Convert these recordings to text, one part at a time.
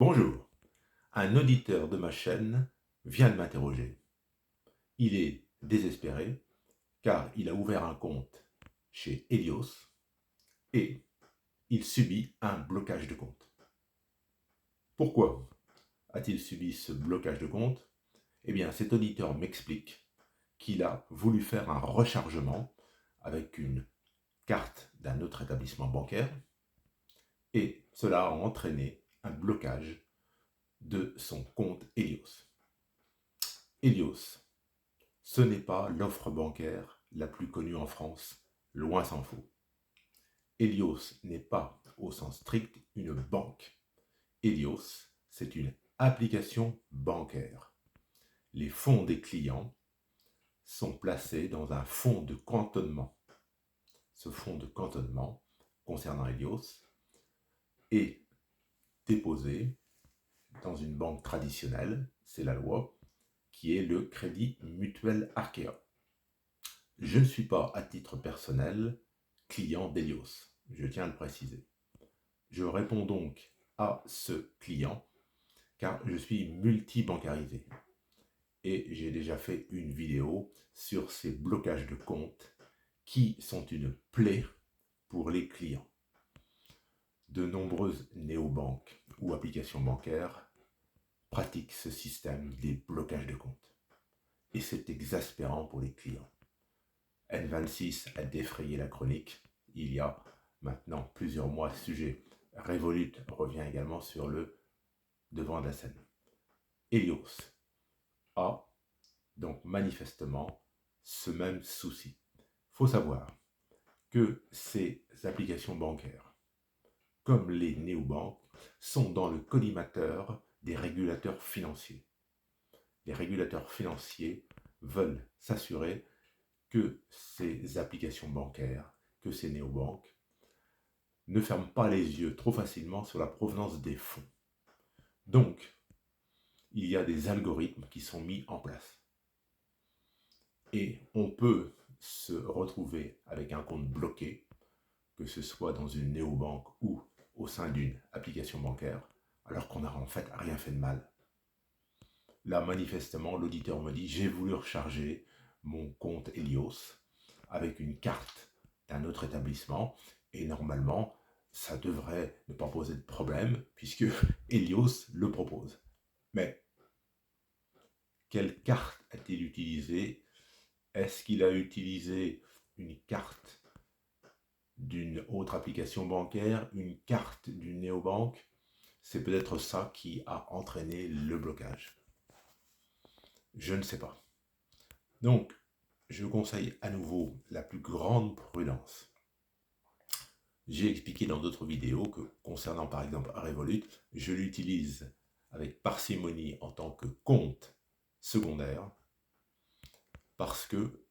Bonjour, un auditeur de ma chaîne vient de m'interroger. Il est désespéré car il a ouvert un compte chez Helios et il subit un blocage de compte. Pourquoi a-t-il subi ce blocage de compte? Eh bien, cet auditeur m'explique qu'il a voulu faire un rechargement avec une carte d'un autre établissement bancaire et cela a entraîné un blocage de son compte Helios. Helios, ce n'est pas l'offre bancaire la plus connue en France, loin s'en faut. Helios n'est pas, au sens strict, une banque. Helios, c'est une application bancaire. Les fonds des clients sont placés dans un fonds de cantonnement. Ce fonds de cantonnement, concernant Helios, est déposé dans une banque traditionnelle, c'est la loi, qui est le Crédit Mutuel Arkéa. Je ne suis pas, à titre personnel, client d'Helios, je tiens à le préciser. Je réponds donc à ce client car je suis multi-bancarisé et j'ai déjà fait une vidéo sur ces blocages de comptes qui sont une plaie pour les clients. De nombreuses néobanques ou applications bancaires pratiquent ce système des blocages de comptes et c'est exaspérant pour les clients. N26 a défrayé la chronique il y a maintenant plusieurs mois. Sujet Revolut revient également sur le devant de la scène. Helios a donc manifestement ce même souci. Il faut savoir que ces applications bancaires, comme les néobanques, sont dans le collimateur des régulateurs financiers. Les régulateurs financiers veulent s'assurer que ces applications bancaires, que ces néobanques, ne ferment pas les yeux trop facilement sur la provenance des fonds. Donc, il y a des algorithmes qui sont mis en place. Et on peut se retrouver avec un compte bloqué, que ce soit dans une néobanque ou au sein d'une application bancaire, alors qu'on n'a en fait rien fait de mal. Là, manifestement, l'auditeur me dit « J'ai voulu recharger mon compte Helios avec une carte d'un autre établissement et normalement, ça devrait ne pas poser de problème puisque Helios le propose. » Mais quelle carte a-t-il utilisé? Est-ce qu'il a utilisé une carte d'une autre application bancaire, une carte d'une néobanque? C'est peut-être ça qui a entraîné le blocage. Je ne sais pas. Donc, je conseille à nouveau la plus grande prudence. J'ai expliqué dans d'autres vidéos que concernant par exemple Revolut, je l'utilise avec parcimonie en tant que compte secondaire parce que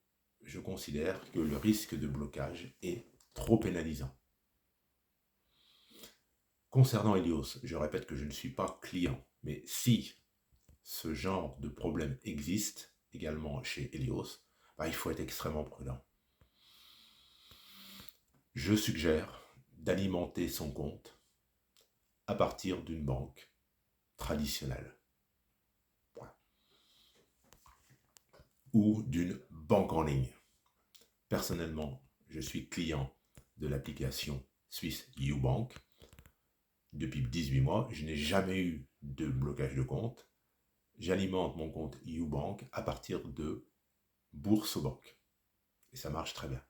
je considère que le risque de blocage est trop pénalisant. Concernant Helios, je répète que je ne suis pas client, mais si ce genre de problème existe également chez Helios, il faut être extrêmement prudent. Je suggère d'alimenter son compte à partir d'une banque traditionnelle ou d'une banque en ligne. Personnellement, je suis client de l'application suisse YouBank. Depuis 18 mois, je n'ai jamais eu de blocage de compte. J'alimente mon compte YouBank à partir de Boursobank. Et ça marche très bien.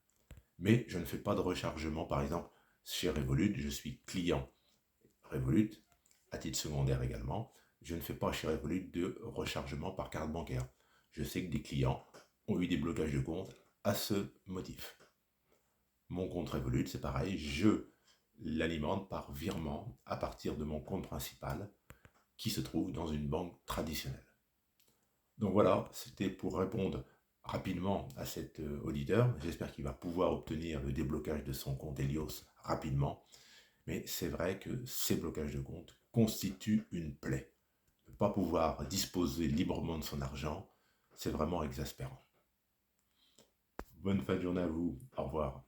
Mais je ne fais pas de rechargement, par exemple, chez Revolut. Je suis client Revolut, à titre secondaire également. Je ne fais pas chez Revolut de rechargement par carte bancaire. Je sais que des clients ont eu des blocages de compte à ce motif. Mon compte Revolut, c'est pareil, je l'alimente par virement à partir de mon compte principal qui se trouve dans une banque traditionnelle. Donc voilà, c'était pour répondre rapidement à cet auditeur. J'espère qu'il va pouvoir obtenir le déblocage de son compte Helios rapidement. Mais c'est vrai que ces blocages de compte constituent une plaie. Ne pas pouvoir disposer librement de son argent, c'est vraiment exaspérant. Bonne fin de journée à vous. Au revoir.